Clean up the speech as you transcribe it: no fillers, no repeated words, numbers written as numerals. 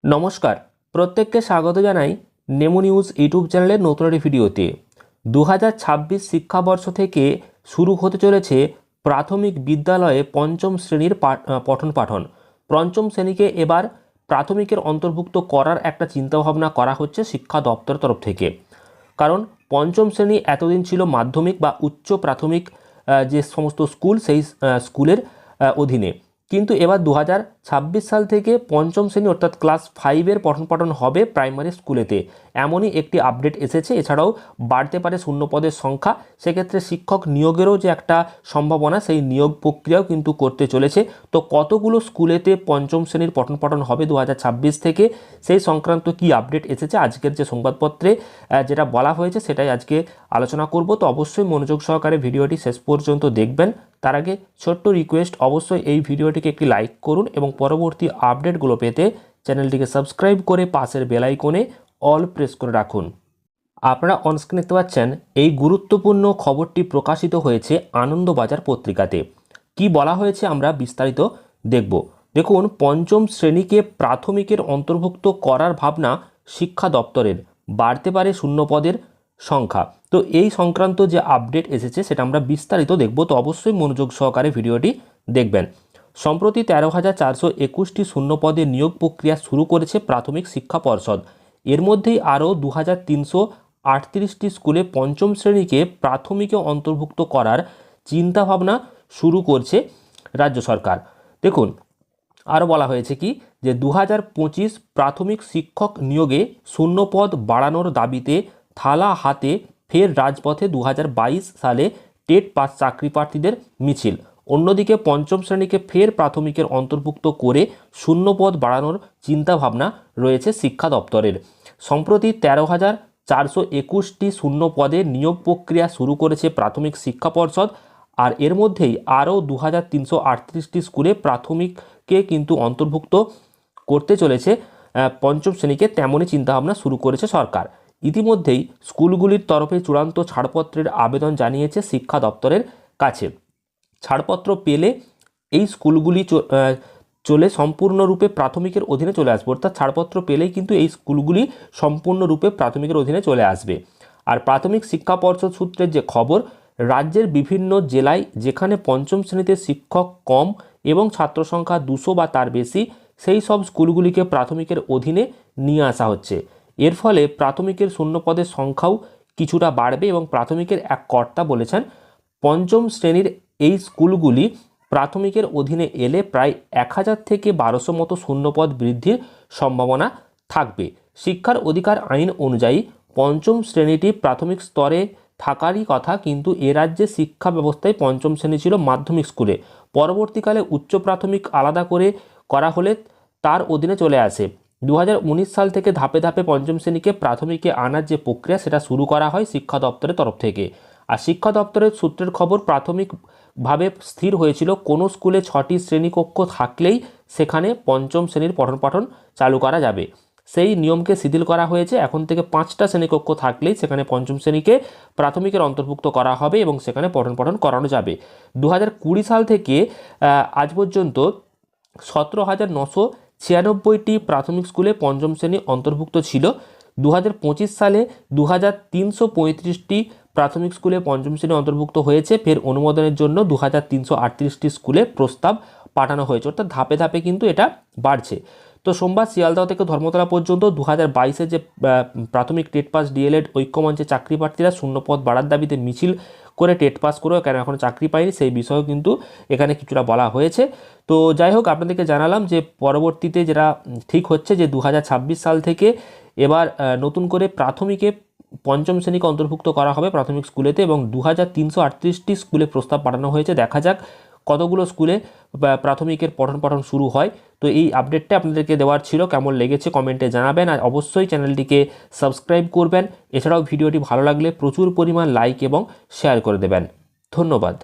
নমস্কার, প্রত্যেককে স্বাগত জানাই নেমো নিউজ ইউটিউব চ্যানেলের নতুন একটি ভিডিওতে। 2026 শিক্ষাবর্ষ থেকে শুরু হতে চলেছে প্রাথমিক বিদ্যালয়ে পঞ্চম শ্রেণীর পঠন পাঠন। পঞ্চম শ্রেণীকে এবার প্রাথমিকের অন্তর্ভুক্ত করার একটা চিন্তাভাবনা করা হচ্ছে শিক্ষা দপ্তরের তরফ থেকে। কারণ পঞ্চম শ্রেণী এতদিন ছিল মাধ্যমিক বা উচ্চ প্রাথমিক যে সমস্ত স্কুল সেই স্কুলের অধীনে, কিন্তু এবার 2026 সাল থেকে পঞ্চম শ্রেণী অর্থাৎ ক্লাস 5-এর পঠন পাঠন হবে প্রাইমারি স্কুলেতে, এমনই একটি আপডেট এসেছে। এছাড়াও বাড়তে পারে শূন্যপদের সংখ্যা, সেক্ষেত্রে শিক্ষক নিয়োগেরও যে একটা সম্ভাবনা সেই নিয়োগ প্রক্রিয়াও কিন্তু করতে চলেছে। তো কতগুলো স্কুলেতে পঞ্চম শ্রেণীর পঠন পাঠন হবে 2026 থেকে, সেই সংক্রান্ত কি আপডেট এসেছে আজকের যে সংবাদপত্রে যেটা বলা হয়েছে সেটাই আজকে আলোচনা করব। তো অবশ্যই মনোযোগ সহকারে ভিডিওটি শেষ পর্যন্ত দেখবেন। তার আগে ছোট্ট রিকোয়েস্ট, অবশ্যই এই ভিডিওটিকে একটি লাইক করুন এবং পরবর্তী আপডেটগুলো পেতে চ্যানেলটিকে সাবস্ক্রাইব করে পাশের বেল আইকনে অল প্রেস করে রাখুন। আপনারা অনস্ক্রিন দেখতে পাচ্ছেন এই গুরুত্বপূর্ণ খবরটি প্রকাশিত হয়েছে আনন্দবাজার পত্রিকাতে। কি বলা হয়েছে আমরা বিস্তারিত দেখব। দেখুন, পঞ্চম শ্রেণীকে প্রাথমিকের অন্তর্ভুক্ত করার ভাবনা শিক্ষা দপ্তরের, বাড়তে পারে শূন্যপদের সংখ্যা। তো এই সংক্রান্ত যে আপডেট এসেছে সেটা আমরা বিস্তারিত দেখব, তো অবশ্যই মনোযোগ সহকারে ভিডিওটি দেখবেন। সম্প্রতি 13,421টি শূন্যপদে নিয়োগ প্রক্রিয়া শুরু করেছে প্রাথমিক শিক্ষা পর্ষদ। এর মধ্যেই আরও 2,338টি স্কুলে পঞ্চম শ্রেণীকে প্রাথমিকে অন্তর্ভুক্ত করার চিন্তাভাবনা শুরু করছে রাজ্য সরকার। দেখুন, আরও বলা হয়েছে কি যে 2025 প্রাথমিক শিক্ষক নিয়োগে শূন্যপদ বাড়ানোর দাবিতে থালা হাতে ফের রাজপথে 2022 সালে টেট পাস চাকরি প্রার্থীদের মিছিল। অন্যদিকে পঞ্চম শ্রেণীকে ফের প্রাথমিকের অন্তর্ভুক্ত করে শূন্যপদ বাড়ানোর চিন্তাভাবনা রয়েছে শিক্ষা দপ্তরের। সম্প্রতি 13,421টি শূন্য পদে নিয়োগ প্রক্রিয়া শুরু করেছে প্রাথমিক শিক্ষা পর্ষদ। আর এর মধ্যেই আরও 2,338টি স্কুলে প্রাথমিককে কিন্তু অন্তর্ভুক্ত করতে চলেছে পঞ্চম শ্রেণীকে, তেমনই চিন্তাভাবনা শুরু করেছে সরকার। ইতিমধ্যেই স্কুলগুলির তরফে চূড়ান্ত ছাড়পত্রের আবেদন জানিয়েছে শিক্ষা দপ্তরের কাছে। ছাড়পত্র পেলে এই স্কুলগুলি চলে সম্পূর্ণরূপে প্রাথমিকের অধীনে চলে আসবে, অর্থাৎ ছাড়পত্র পেলেই কিন্তু এই স্কুলগুলি সম্পূর্ণরূপে প্রাথমিকের অধীনে চলে আসবে। আর প্রাথমিক শিক্ষা পর্ষদ সূত্রের যে খবর, রাজ্যের বিভিন্ন জেলায় যেখানে পঞ্চম শ্রেণীতে শিক্ষক কম এবং ছাত্র সংখ্যা 200 বা তার বেশি, সেই সব স্কুলগুলিকে প্রাথমিকের অধীনে নিয়ে আসা হচ্ছে। এর ফলে প্রাথমিকের শূন্যপদের সংখ্যাও কিছুটা বাড়বে এবং প্রাথমিকের এক কর্তা বলেছেন পঞ্চম শ্রেণীর এই স্কুলগুলি প্রাথমিকের অধীনে এলে প্রায় 1000 থেকে 1200 মতো শূন্যপদ বৃদ্ধির সম্ভাবনা থাকবে। শিক্ষার অধিকার আইন অনুযায়ী পঞ্চম শ্রেণীটি প্রাথমিক স্তরে থাকারই কথা, কিন্তু এ রাজ্যে শিক্ষা ব্যবস্থায় পঞ্চম শ্রেণী ছিল মাধ্যমিক স্কুলে। পরবর্তীকালে উচ্চ প্রাথমিক আলাদা করে করা হলে তার অধীনে চলে আসে। 2019 সাল থেকে ধাপে ধাপে পঞ্চম শ্রেণীকে প্রাথমিকে আনার যে প্রক্রিয়া সেটা শুরু করা হয় শিক্ষা দপ্তরের তরফ থেকে। আর শিক্ষা দপ্তরের সূত্রের খবর, প্রাথমিকভাবে স্থির হয়েছিল কোনো স্কুলে 6টি শ্রেণীকক্ষ থাকলেই সেখানে পঞ্চম শ্রেণীর পঠন পাঠন চালু করা যাবে। সেই নিয়মকে শিথিল করা হয়েছে। এখন থেকে 5টা শ্রেণীকক্ষ থাকলেই সেখানে পঞ্চম শ্রেণীকে প্রাথমিকের অন্তর্ভুক্ত করা হবে এবং সেখানে পঠন পাঠন করানো যাবে। 2020 সাল থেকে আজ পর্যন্ত 17,996টি প্রাথমিক স্কুলে পঞ্চম শ্রেণী অন্তর্ভুক্ত ছিল। 2025 সালে 2,335টি প্রাথমিক স্কুলে পঞ্চম শ্রেণী অন্তর্ভুক্ত হয়েছে। ফের অনুমোদনের জন্য 2,338টি স্কুলে প্রস্তাব পাঠানো হয়েছে, অর্থাৎ ধাপে ধাপে কিন্তু এটা বাড়ছে। তো সোমবার শিয়ালদহ থেকে ধর্মতলা পর্যন্ত 2022-এ যে প্রাথমিক টেট পাস ডিএলএড ঐক্যমঞ্চে চাকরি প্রার্থীরা শূন্যপদ বাড়ার দাবিতে মিছিল করে টেট পাস করেও কেন এখনও চাকরি পায়নি সেই বিষয়েও কিন্তু এখানে কিছুটা বলা হয়েছে। তো যাই হোক, আপনাদেরকে জানালাম যে পরবর্তীতে যেটা ঠিক হচ্ছে যে 2026 সাল থেকে এবার নতুন করে প্রাথমিকে পঞ্চম শ্রেণীকে অন্তর্ভুক্ত করা হবে প্রাথমিক স্কুলেতে, এবং 2,338টি স্কুলে প্রস্তাব পাঠানো হয়েছে। দেখা যাক কতগুলো স্কুলে প্রাথমিকের পঠন পাঠন শুরু হয়। তো এই আপডেটটা আপনাদেরকে দেওয়ার ছিল, কেমন লেগেছে কমেন্টে জানাবেন। আর অবশ্যই চ্যানেলটিকে সাবস্ক্রাইব করবেন। এছাড়াও ভিডিওটি ভালো লাগলে প্রচুর পরিমাণ লাইক এবং শেয়ার করে দেবেন। ধন্যবাদ।